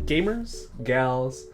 gamers, gals,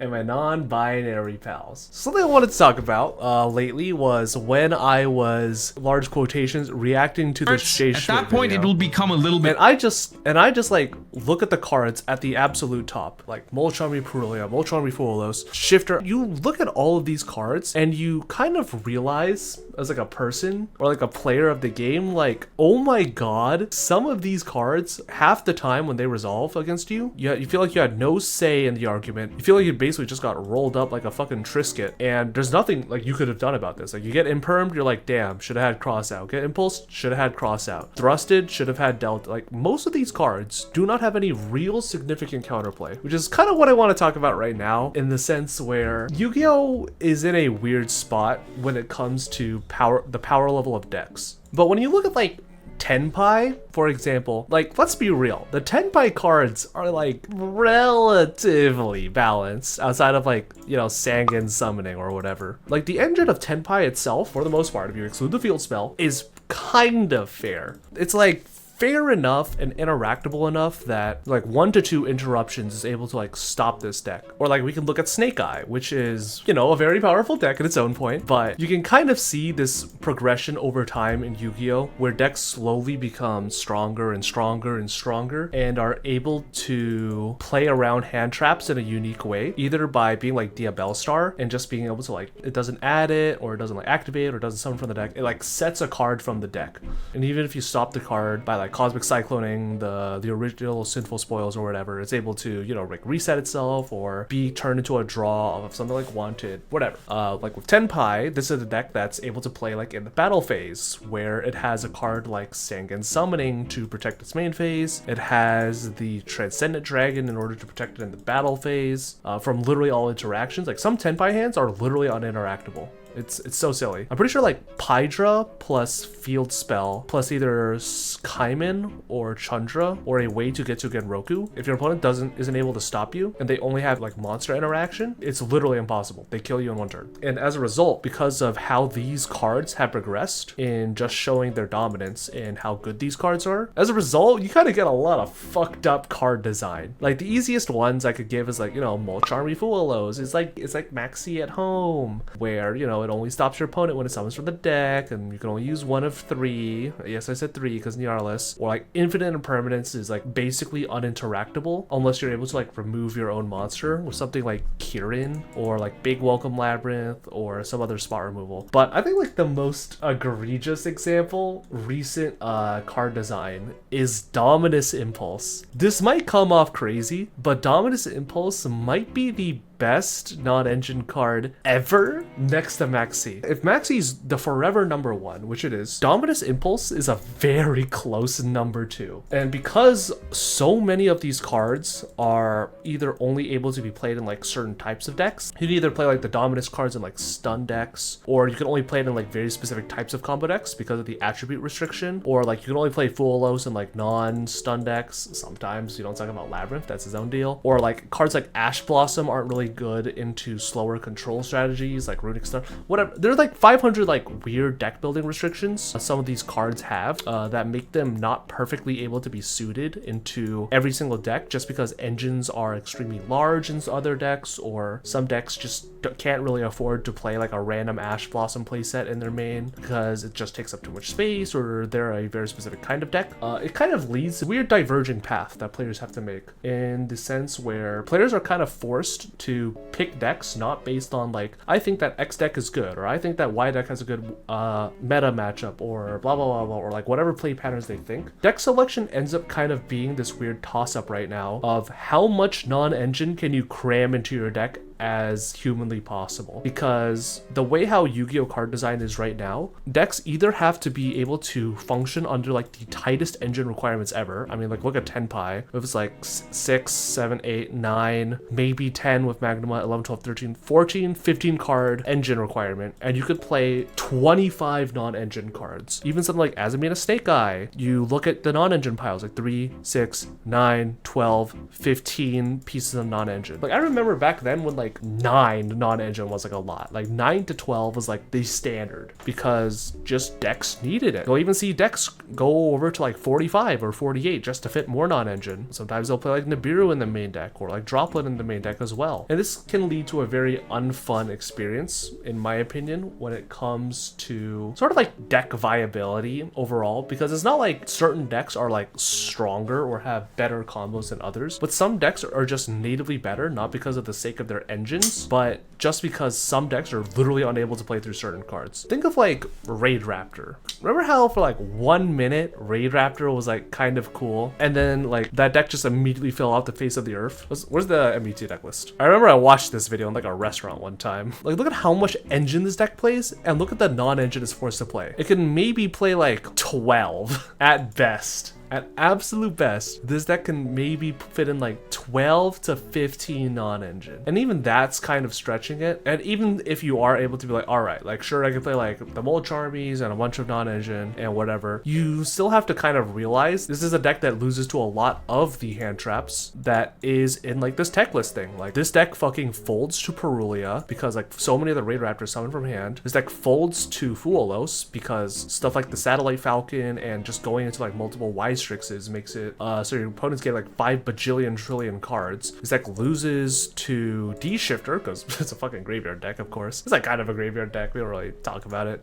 and my non-binary pals. Something I wanted to talk about lately was when I was, large quotations, reacting to the station. At that point, video. it will become a little bit. And I just like look at the cards at the absolute top, like Molchambi Purulia, Molchambi Fuwalos, Shifter. You look at all of these cards and you kind of realize, as like a person or like a player of the game, like, oh my god, some of these cards, half the time when they resolve against you, you feel like you had no say in the argument. You feel like you basically just got rolled up like a fucking Trisket, and there's nothing like you could have done about this. Like, you get impermed, you're like, damn, should have had cross out. Get impulsed, should have had cross out. Thrusted, should have had delta. Like, most of these cards do not have any real significant counterplay, which is kind of what I want to talk about right now, in the sense where Yu-Gi-Oh is in a weird spot when it comes to the power level of decks. But when you look at like Tenpai, for example, like, let's be real, the Tenpai cards are like relatively balanced outside of like, you know, Sangan summoning or whatever. Like, the engine of Tenpai itself, for the most part, if you exclude the field spell, is kind of fair. It's like fair enough and interactable enough that like 1 to 2 interruptions is able to like stop this deck. Or like we can look at Snake Eye, which is, you know, a very powerful deck at its own point, but you can kind of see this progression over time in Yu-Gi-Oh, where decks slowly become stronger and stronger and stronger and are able to play around hand traps in a unique way, either by being like Diabell Star and just being able to like, it doesn't add it, or it doesn't like activate, or it doesn't summon from the deck. It like sets a card from the deck. And even if you stop the card by like Cosmic Cycloning the original Sinful Spoils or whatever, it's able to, you know, like reset itself or be turned into a draw of something like Wanted, whatever. Like with Tenpai, this is a deck that's able to play like in the battle phase, where it has a card like Sangan Summoning to protect its main phase. It has the Transcendent Dragon in order to protect it in the battle phase from literally all interactions. Like, some Tenpai hands are literally uninteractable. It's so silly. I'm pretty sure like Pydra plus Field Spell plus either Kaiman or Chandra or a way to get to Genroku. If your opponent isn't able to stop you and they only have like monster interaction, it's literally impossible. They kill you in 1 turn. And as a result, because of how these cards have progressed in just showing their dominance and how good these cards are, as a result, you kind of get a lot of fucked up card design. Like, the easiest ones I could give is like, you know, Molchambi Fuwalos. It's like Maxi at Home, where, you know, it only stops your opponent when it summons from the deck, and you can only use 1 of 3. Yes, I said 3 because Niarless. Or like Infinite Impermanence is like basically uninteractable unless you're able to like remove your own monster with something like Kirin or like Big Welcome Labyrinth or some other spot removal. But I think like the most egregious example, recent card design, is Dominus Impulse. This might come off crazy, but Dominus Impulse might be the best non-engine card ever next to Maxi. If Maxi's the forever #1, which it is, Dominus Impulse is a very close #2. And because so many of these cards are either only able to be played in like certain types of decks, you can either play like the Dominus cards in like stun decks, or you can only play it in like very specific types of combo decks because of the attribute restriction, or like you can only play Fuwalos in like non-stun decks. Sometimes, you don't talk about Labyrinth, that's his own deal. Or like cards like Ash Blossom aren't really good into slower control strategies like Runic Star, whatever. There's like 500 like weird deck building restrictions some of these cards have that make them not perfectly able to be suited into every single deck, just because engines are extremely large in other decks, or some decks just can't really afford to play like a random Ash Blossom playset in their main because it just takes up too much space, or they're a very specific kind of deck. It kind of leads to a weird diverging path that players have to make, in the sense where players are kind of forced to pick decks not based on like, I think that X deck is good, or I think that Y deck has a good meta matchup, or blah blah blah blah, or like whatever play patterns they think. Deck selection ends up kind of being this weird toss-up right now of how much non-engine can you cram into your deck as humanly possible, because the way how Yu-Gi-Oh card design is right now, decks either have to be able to function under like the tightest engine requirements ever. I mean, like, look at Tenpai, if it's like 6, 7, 8, 9, maybe 10 with Magma, 11, 12, 13, 14, 15 card engine requirements requirement, and you could play 25 non-engine cards. Even something like Azamina Snake Eye, you look at the non-engine piles, like 3, 6, 9, 12, 15 pieces of non-engine. Like I remember back then when like 9 non-engine was like a lot. Like 9 to 12 was like the standard because just decks needed it. You'll even see decks go over to like 45 or 48 just to fit more non-engine. Sometimes they'll play like Nibiru in the main deck or like Droplet in the main deck as well. And this can lead to a very unfun experience, in my opinion, when it comes to sort of like deck viability overall, because it's not like certain decks are like stronger or have better combos than others, but some decks are just natively better, not because of the sake of their engines, but just because some decks are literally unable to play through certain cards. Think of like Raid Raptor. Remember how for like 1 minute Raid Raptor was like kind of cool, and then like that deck just immediately fell off the face of the earth? Where's the MVT deck list? I remember I watched this video in like a restaurant one time. Like look at how much engine this deck plays, and look at the non-engine it's forced to play. It can maybe play like 12 at best. At absolute best, this deck can maybe fit in like 12 to 15 non-engine. And even that's kind of stretching it. And even if you are able to be like, all right, like sure, I can play like the Mold Charmies and a bunch of non-engine and whatever, you still have to kind of realize this is a deck that loses to a lot of the hand traps that is in like this tech list thing. Like this deck fucking folds to Perulia because like so many of the Raid Raptors summon from hand. This deck folds to Fuwalos because stuff like the Satellite Falcon and just going into like multiple Strixes makes it so your opponents get like 5 bajillion trillion cards. This deck loses to D-Shifter because it's a fucking graveyard deck, of course. It's like kind of a graveyard deck. We don't really talk about it.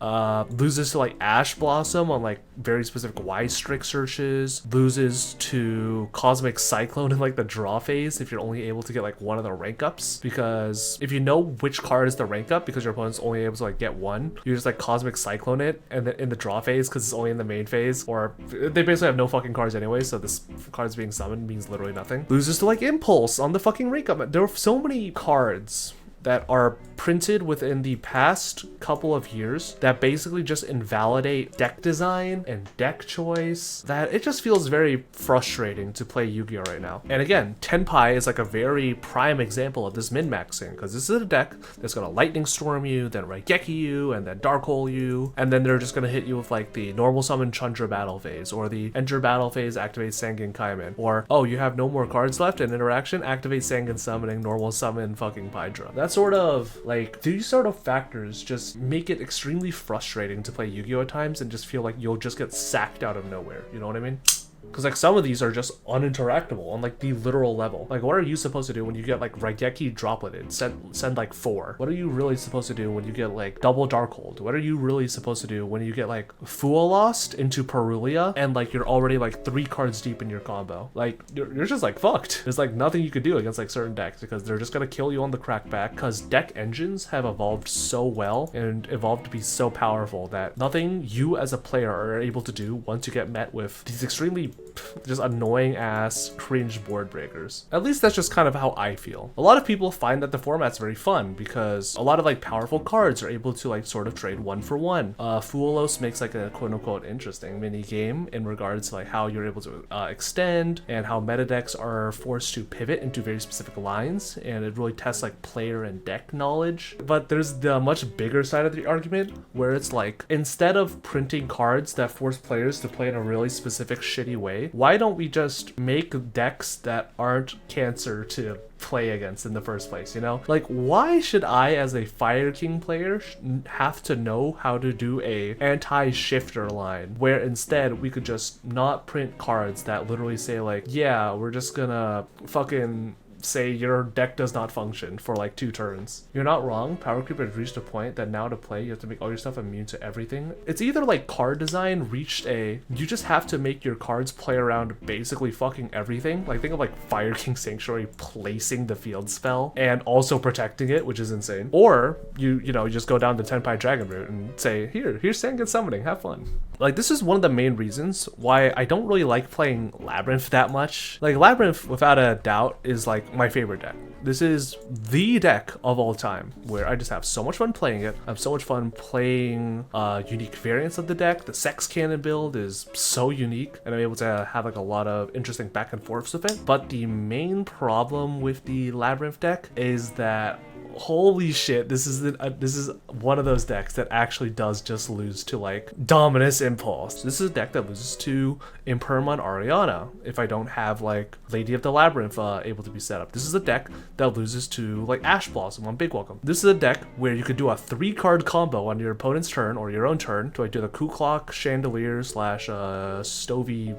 Loses to like Ash Blossom on like very specific Strix searches. Loses to Cosmic Cyclone in like the draw phase if you're only able to get like one of the rank ups, because if you know which card is the rank up because your opponent's only able to like get one, you just like Cosmic Cyclone it and then in the draw phase because it's only in the main phase, or they basically have no fucking cards anyway, so this cards being summoned means literally nothing. Loses to like Impulse on the fucking rank up. There are so many cards that are printed within the past couple of years that basically just invalidate deck design and deck choice, that it just feels very frustrating to play Yu-Gi-Oh right now. And again, Tenpai is like a very prime example of this min-maxing, because this is a deck that's gonna Lightning Storm you, then Raigeki you, and then Dark Hole you, and then they're just gonna hit you with like the normal summon Chandra battle phase, or the enter battle phase activate Sangen Kaiman, or oh, you have no more cards left in interaction, activate Sangen summoning, normal summon fucking Pydra. That sort of like, these sort of factors just make it extremely frustrating to play Yu-Gi-Oh at times and just feel like you'll just get sacked out of nowhere. You know what I mean? Because like some of these are just uninteractable on like the literal level. Like what are you supposed to do when you get like Raigeki Droplated, send like 4? What are you really supposed to do when you get like double Darkhold? What are you really supposed to do when you get like Fuwalos into Perulia and like you're already like 3 cards deep in your combo? Like you're just like fucked. There's like nothing you could do against like certain decks because they're just gonna kill you on the crackback, because deck engines have evolved so well and evolved to be so powerful that nothing you as a player are able to do once you get met with these extremely just annoying ass cringe board breakers. At least that's just kind of how I feel. A lot of people find that the format's very fun because a lot of like powerful cards are able to like sort of trade 1 for 1. Fuwalos makes like a quote unquote interesting mini game in regards to like how you're able to extend and how meta decks are forced to pivot into very specific lines, and it really tests like player and deck knowledge. But there's the much bigger side of the argument where it's like, instead of printing cards that force players to play in a really specific shitty way, why don't we just make decks that aren't cancer to play against in the first place, you know? Like, why should I as a Fire King player have to know how to do a anti-shifter line where instead we could just not print cards that literally say like, yeah, we're just gonna fucking say your deck does not function for like 2 turns. You're not wrong. Power Creep has reached a point that now to play, you have to make all your stuff immune to everything. It's either like card design reached a, you just have to make your cards play around basically fucking everything. Like think of like Fire King Sanctuary placing the field spell and also protecting it, which is insane. Or you just go down the Tenpai Dragon route and say, here's Sangen Summoning, have fun. Like this is one of the main reasons why I don't really like playing Labyrinth that much. Like Labyrinth, without a doubt, is like my favorite deck. This is the deck of all time where I just have so much fun playing it. I have so much fun playing unique variants of the deck. The Sex Cannon build is so unique and I'm able to have like a lot of interesting back and forths with it. But the main problem with the Labyrinth deck is that holy shit, this is one of those decks that actually does just lose to like Dominus Impulse. This is a deck that loses to Imperm on Ariana if I don't have like Lady of the Labyrinth able to be set up. This is a deck that loses to like Ash Blossom on Big Welcome. This is a deck where you could do a 3-card combo on your opponent's turn or your own turn to like do the Coup Clock Chandelier slash Stovey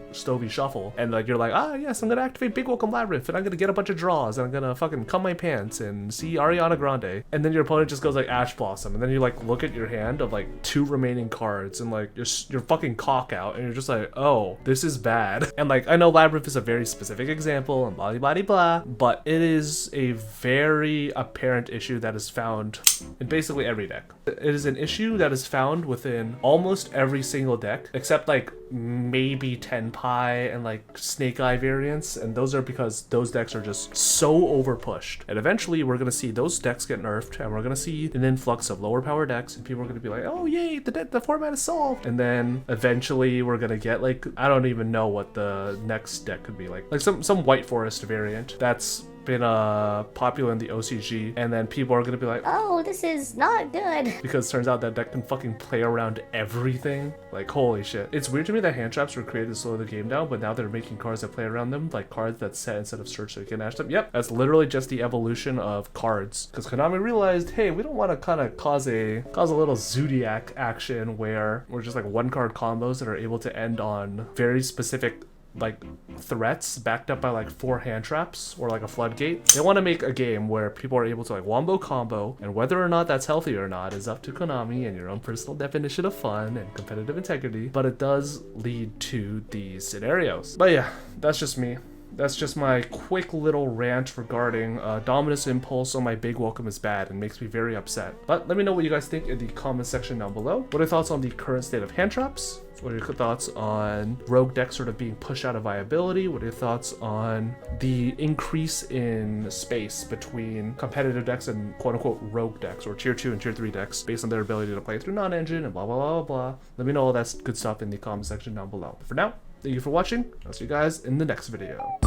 Shuffle, and like you're like, ah yes, I'm gonna activate Big Welcome Labyrinth and I'm gonna get a bunch of draws and I'm gonna fucking cum my pants and see Ariana Grande, and then your opponent just goes like Ash Blossom, and then you like look at your hand of like 2 remaining cards and like you're fucking cock out and you're just like, oh, this is bad. And like I know Labyrinth is a very specific example and blah blah blah blah, but it is a very apparent issue that is found in basically every deck. It is an issue that is found within almost every single deck except like maybe Tenpai and like Snake Eye variants, and those are because those decks are just so over pushed, and eventually we're gonna see those decks get nerfed and we're gonna see an influx of lower power decks and people are gonna be like, oh yay, the format is solved, and then eventually we're gonna get like, I don't even know what the next deck could be, like some White Forest variant that's been popular in the OCG, and then people are gonna be like, oh, this is not good, because turns out that deck can fucking play around everything. Like holy shit. It's weird to me that hand traps were created to slow the game down, but now they're making cards that play around them, like cards that set instead of search so you can ash them. Yep, that's literally just the evolution of cards, because Konami realized, hey, we don't want to kind of cause a little Zodiac action where we're just like 1-card combos that are able to end on very specific like threats backed up by like 4 hand traps or like a floodgate. They want to make a game where people are able to like wombo combo, and whether or not that's healthy or not is up to Konami and your own personal definition of fun and competitive integrity, but it does lead to these scenarios. But yeah, that's just me. That's just my quick little rant regarding Dominus Impulse on my Big Welcome is bad and makes me very upset. But let me know what you guys think in the comment section down below. What are your thoughts on the current state of hand traps? What are your thoughts on rogue decks sort of being pushed out of viability? What are your thoughts on the increase in space between competitive decks and quote-unquote rogue decks or tier 2 and tier 3 decks based on their ability to play through non-engine and blah blah blah blah. Let me know all that good stuff in the comment section down below. But for now, thank you for watching. I'll see you guys in the next video.